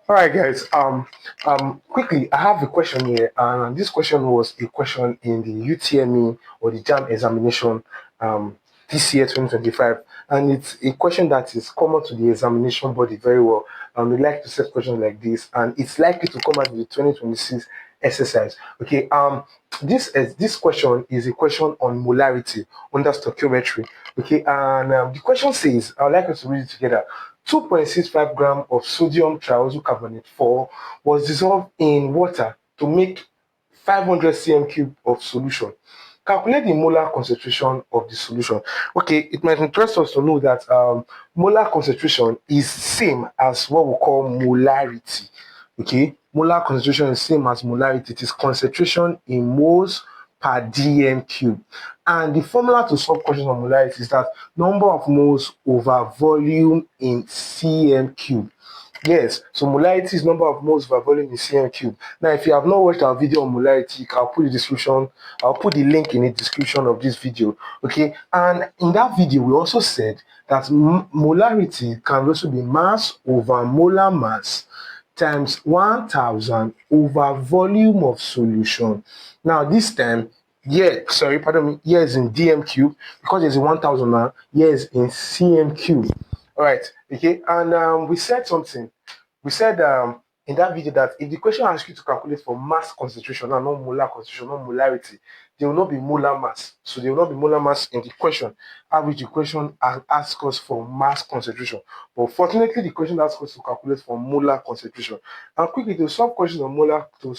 All right, guys. Quickly, I have a question here, and this question was a question in the UTME or the JAMB examination this year, 2025, and it's a question that is common to the examination body very well. We like to set questions like this, and it's likely to come out with the 2026 exercise. Okay. This question is a question on molarity under stoichiometry. Okay, and the question says, I would like us to read it together. 2.65 gram of sodium triazocarbonate 4 was dissolved in water to make 500 cm cube of solution. Calculate the molar concentration of the solution. Okay, it might interest us to know that molar concentration is same as what we call molarity. Okay, molar concentration is same as molarity. It is concentration in moles per dm cube. And the formula to solve questions on molarity is that number of moles over volume in cm cube. Yes, so molarity is number of moles over volume in cm cube. Now, if you have not watched our video on molarity, I'll put the description, I'll put the link in the description of this video. Okay, and in that video, we also said that molarity can also be mass over molar mass times 1000 over volume of solution. Now, this time, here is in dm cube because there's a 1000 now. Here is in cm cube. All right, okay, and we said something. We said in that video that if the question asks you to calculate for mass concentration and not molar concentration, not molarity, there will not be molar mass. So there will not be molar mass in the question. Which the question asks us for mass concentration. But fortunately, the question asks us to calculate for molar concentration. And quickly, to solve questions on molarity or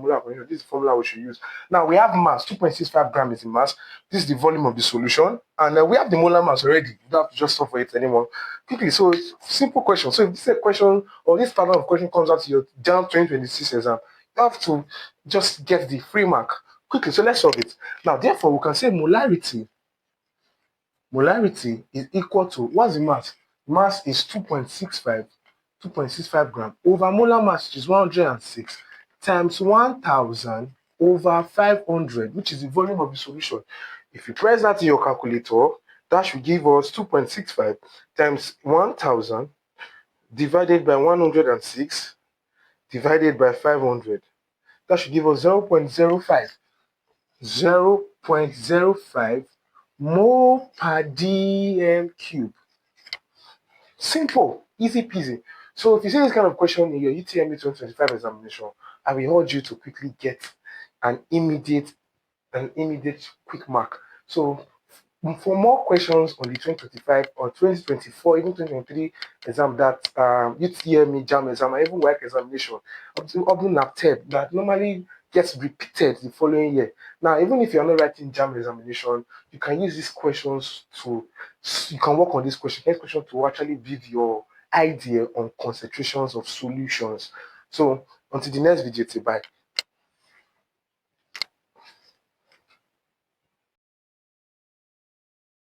molar concentration, this is the formula we should use. Now we have mass, 2.65 grams is the mass. This is the volume of the solution. And we have the molar mass already. You don't have to just solve for it anymore. Quickly, so simple question. So if this is a question or this pattern of question comes out to your JAMB 2026 exam, you have to just get the free mark. Quickly, so let's solve it. Now, therefore, we can say molarity is equal to, what's the mass? Mass is 2.65 gram over molar mass, which is 106, times 1000 over 500, which is the volume of the solution. If you press that in your calculator, that should give us 2.65 times 1000 divided by 106 divided by 500. That should give us 0.05. 0.05 mole per dm cube. Simple, easy peasy. So if you see this kind of question in your UTME 2025 examination, I will urge you to quickly get an immediate quick mark. So for more questions on the 2025 or 2024, even 2023 exam, that UTME, JAMB exam, and even work examination, up to NAPTEP, that normally gets repeated the following year. Now, even if you're not writing JAMB examination, you can use these questions you can work on this question to actually give your idea on concentrations of solutions. So until the next video, bye.